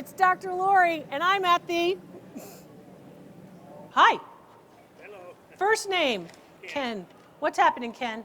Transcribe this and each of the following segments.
It's Dr. Lori, and I'm at the... Hi. Hello. First name, Ken. What's happening, Ken?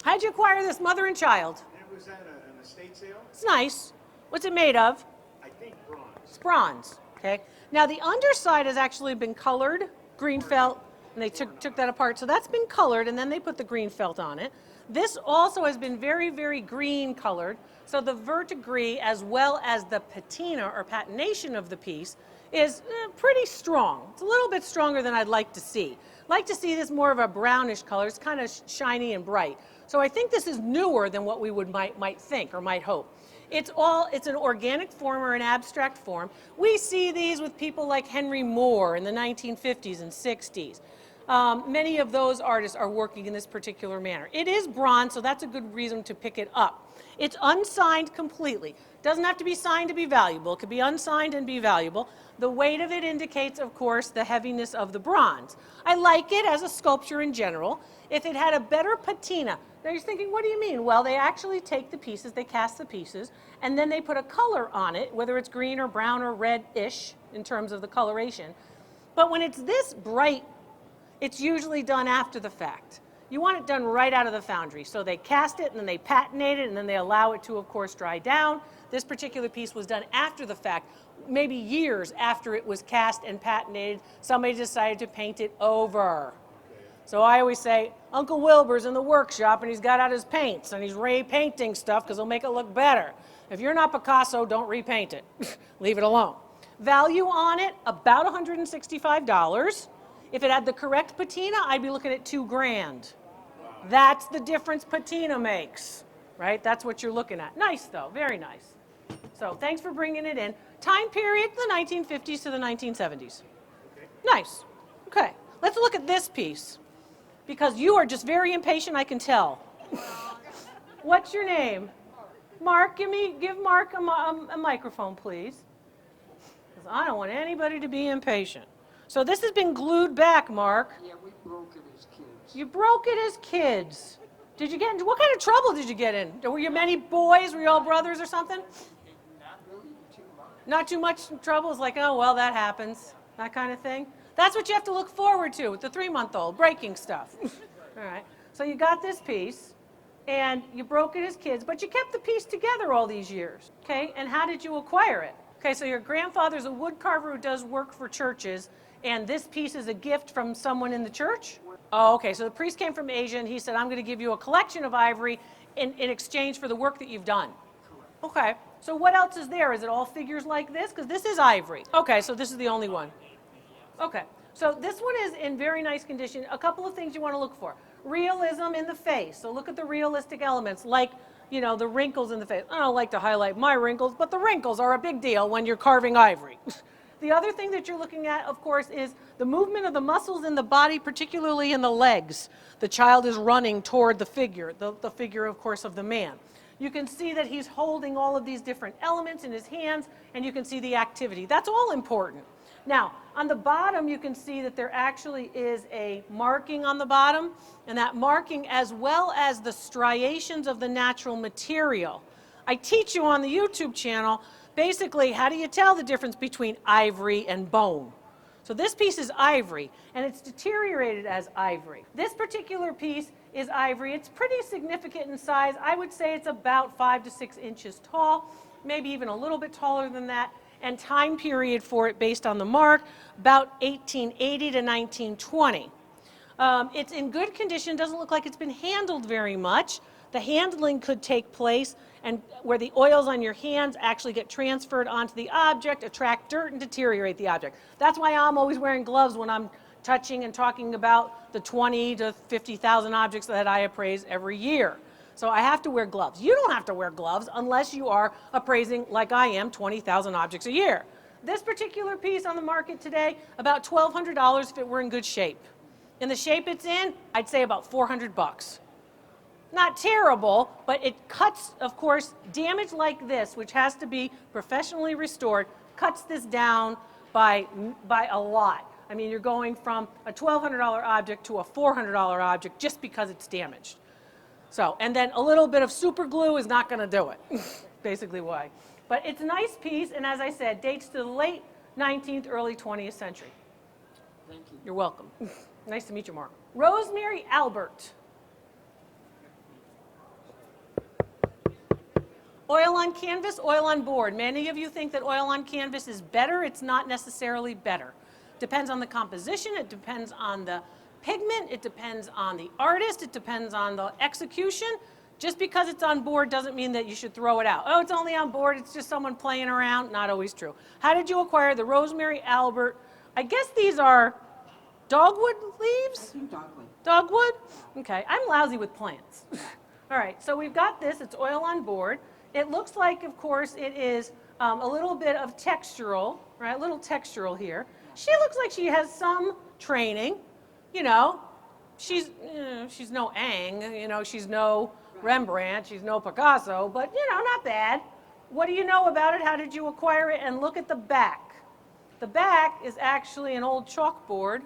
How'd you acquire this mother and child? It was at an estate sale. It's nice. What's it made of? I think bronze. It's bronze, okay? Now, the underside has actually been colored, green felt, and they took that apart. So that's been colored, and then they put the green felt on it. This also has been very, very green colored. So the verdigris, as well as the patina or patination of the piece, is pretty strong. It's a little bit stronger than I'd like to see. Like to see this more of a brownish color. It's kind of shiny and bright. So I think this is newer than what we might think or might hope. It's an organic form or an abstract form. We see these with people like Henry Moore in the 1950s and 60s. Many of those artists are working in this particular manner. It is bronze, so that's a good reason to pick it up. It's unsigned completely. Doesn't have to be signed to be valuable. It could be unsigned and be valuable. The weight of it indicates, of course, the heaviness of the bronze. I like it as a sculpture in general. If it had a better patina, now you're thinking, what do you mean? Well, they actually take the pieces, they cast the pieces, and then they put a color on it, whether it's green or brown or red-ish in terms of the coloration. But when it's this bright, it's usually done after the fact. You want it done right out of the foundry. So they cast it, and then they patinate it, and then they allow it to, of course, dry down. This particular piece was done after the fact, maybe years after it was cast and patinated. Somebody decided to paint it over. So I always say, Uncle Wilbur's in the workshop, and he's got out his paints, and he's repainting stuff because he'll make it look better. If you're not Picasso, don't repaint it. Leave it alone. Value on it, about $165. If it had the correct patina, I'd be looking at $2,000. That's the difference patina makes, right? That's what you're looking at. Nice, though. Very nice. So thanks for bringing it in. Time period, the 1950s to the 1970s. Okay. Nice. Okay. Let's look at this piece, because you are just very impatient, I can tell. What's your name? Mark. Give Mark a microphone, please. Because I don't want anybody to be impatient. So this has been glued back, Mark. Yeah, we broke it as kids. You broke it as kids. Did you get into, what kind of trouble did you get in? Were you many boys? Were you all brothers or something? Not really too much. Not too much trouble? It's like, oh, well, that happens. That kind of thing. That's what you have to look forward to with the 3-month-old, breaking stuff. All right. So you got this piece, and you broke it as kids, but you kept the piece together all these years. Okay? And how did you acquire it? Okay, so your grandfather's a wood carver who does work for churches, and this piece is a gift from someone in the church? Oh, okay, so the priest came from Asia, and he said, I'm going to give you a collection of ivory in exchange for the work that you've done. Okay, so what else is there? Is it all figures like this? Because this is ivory. Okay, so this is the only one. Okay, so this one is in very nice condition. A couple of things you want to look for. Realism in the face. So look at the realistic elements, like, you know, the wrinkles in the face. I don't like to highlight my wrinkles, but the wrinkles are a big deal when you're carving ivory. The other thing that you're looking at, of course, is the movement of the muscles in the body, particularly in the legs. The child is running toward the figure, the figure, of course, of the man. You can see that he's holding all of these different elements in his hands, and you can see the activity. That's all important. Now, on the bottom, you can see that there actually is a marking on the bottom, and that marking, as well as the striations of the natural material. I teach you on the YouTube channel, basically, how do you tell the difference between ivory and bone? So this piece is ivory, and it's deteriorated as ivory. This particular piece is ivory. It's pretty significant in size. I would say it's about 5 to 6 inches tall, maybe even a little bit taller than that. And time period for it based on the mark, about 1880 to 1920. It's in good condition, doesn't look like it's been handled very much. The handling could take place, and where the oils on your hands actually get transferred onto the object, attract dirt, and deteriorate the object. That's why I'm always wearing gloves when I'm touching and talking about the 20 to 50,000 objects that I appraise every year. So I have to wear gloves. You don't have to wear gloves unless you are appraising, like I am, 20,000 objects a year. This particular piece on the market today, about $1,200 if it were in good shape. In the shape it's in, I'd say about $400. Not terrible, but it cuts, of course, damage like this, which has to be professionally restored, cuts this down by a lot. I mean, you're going from a $1,200 object to a $400 object just because it's damaged. So, and then a little bit of super glue is not going to do it, basically why. But it's a nice piece, and as I said, dates to the late 19th, early 20th century. Thank you. You're welcome. Nice to meet you, Mark. Rosemary Albert. Oil on canvas, oil on board. Many of you think that oil on canvas is better. It's not necessarily better. Depends on the composition, it depends on the pigment, it depends on the artist, it depends on the execution. Just because it's on board doesn't mean that you should throw it out. Oh, it's only on board, it's just someone playing around. Not always true. How did you acquire the Rosemary Albert? I guess these are dogwood leaves? I think dogwood. Dogwood? Okay, I'm lousy with plants. All right, so we've got this, it's oil on board. It looks like, of course, it is a little bit of textural, right? A little textural here. She looks like she has some training, you know. She's no Ang, you know, she's no Rembrandt, she's no Picasso, but, you know, not bad. What do you know about it? How did you acquire it? And look at the back. The back is actually an old chalkboard,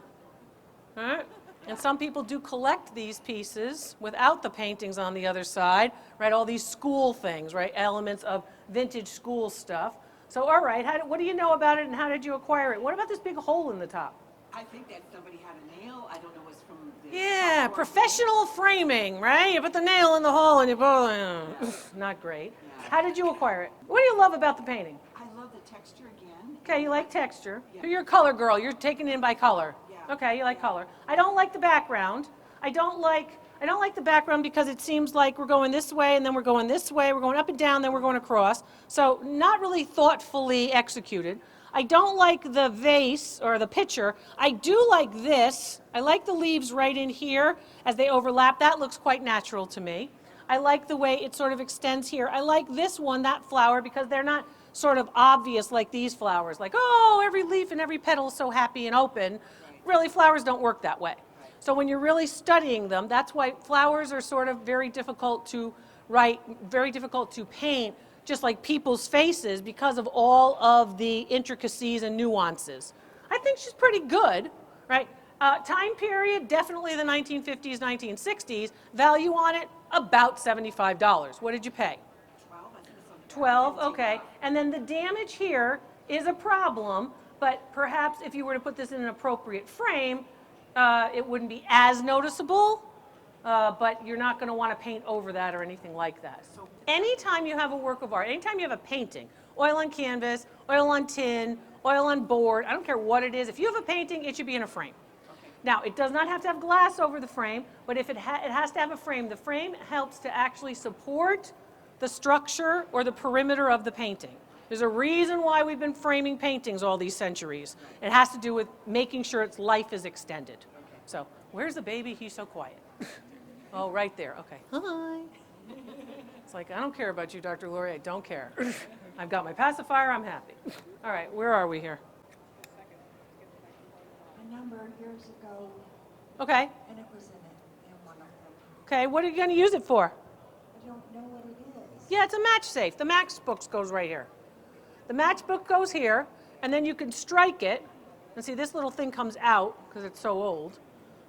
right? And some people do collect these pieces without the paintings on the other side, right? All these school things, right? Elements of vintage school stuff. So, all right, what do you know about it and how did you acquire it? What about this big hole in the top? I think that somebody had a nail. I don't know what's from the. Yeah, chalkboard. professional framing, right? You put the nail in the hole and you put not great. Yeah. How did you acquire it? What do you love about the painting? I love the texture again. Okay, you like texture. Yeah. You're a color girl. You're taken in by color. Yeah. Okay, you like color. I don't like the background. I don't like the background because it seems like we're going this way and then we're going this way. We're going up and down, then we're going across. So not really thoughtfully executed. I don't like the vase or the picture. I do like this. I like the leaves right in here as they overlap. That looks quite natural to me. I like the way it sort of extends here. I like this one, that flower, because they're not sort of obvious like these flowers. Like, oh, every leaf and every petal is so happy and open. Right. Really, flowers don't work that way. Right. So when you're really studying them, that's why flowers are sort of very difficult to write, very difficult to paint, just like people's faces, because of all of the intricacies and nuances. I think she's pretty good, right? Time period, definitely the 1950s, 1960s. Value on it, about $75. What did you pay? 12. I think it's on 12, okay. And then the damage here is a problem, but perhaps if you were to put this in an appropriate frame, it wouldn't be as noticeable, but you're not going to want to paint over that or anything like that. So- Anytime you have a work of art, anytime you have a painting, oil on canvas, oil on tin, oil on board, I don't care what it is, if you have a painting, it should be in a frame. Okay. Now, it does not have to have glass over the frame, but if it has to have a frame. The frame helps to actually support the structure or the perimeter of the painting. There's a reason why we've been framing paintings all these centuries. It has to do with making sure its life is extended. Okay. So, where's the baby? He's so quiet. Oh, right there. Okay. Hi. It's like, I don't care about you, Dr. Laurie. I don't care. I've got my pacifier. I'm happy. All right, where are we here? A number of years ago, Okay. and it was in one of them. Okay, what are you going to use it for? I don't know what it is. Yeah, it's a match safe. The matchbook goes right here. The matchbook goes here, and then you can strike it. And see, this little thing comes out because it's so old.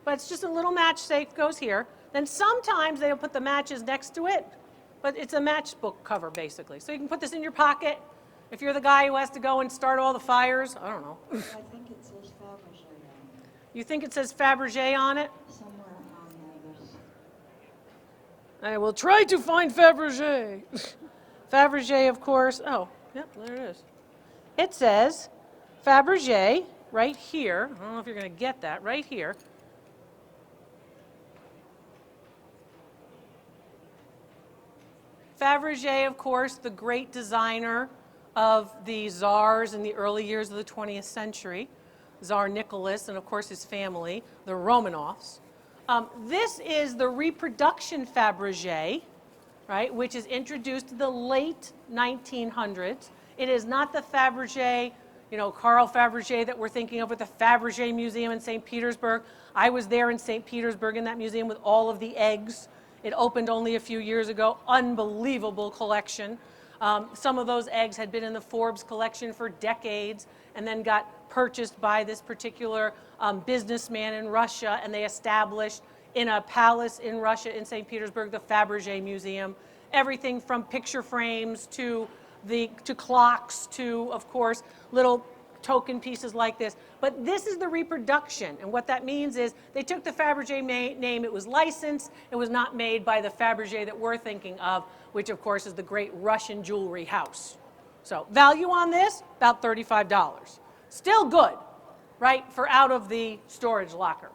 But it's just a little match safe goes here. Then sometimes they'll put the matches next to it, but it's a matchbook cover, basically. So you can put this in your pocket. If you're the guy who has to go and start all the fires, I don't know. I think it says Fabergé on You think it says Fabergé on it? it, somewhere on there. There's- I will try to find Fabergé. Fabergé, of course. Oh, yep, there it is. It says Fabergé right here. I don't know if you're going to get that right here. Fabergé, of course, the great designer of the czars in the early years of the 20th century. Tsar Nicholas and, of course, his family, the Romanovs. This is the Reproduction Fabergé, right, which is introduced in the late 1900s. It is not the Fabergé, you know, Carl Fabergé that we're thinking of with the Fabergé Museum in St. Petersburg. I was there in St. Petersburg in that museum with all of the eggs. It opened only a few years ago. Unbelievable collection. Some of those eggs had been in the Forbes collection for decades and then got purchased by this particular businessman in Russia, and they established in a palace in Russia in St. Petersburg the Fabergé Museum. Everything from picture frames to to clocks, to, of course, little token pieces like this. But this is the reproduction, and what that means is they took the Fabergé name, it was licensed, it was not made by the Fabergé that we're thinking of, which of course is the great Russian jewelry house. So value on this, about $35. Still good, right, for out of the storage locker.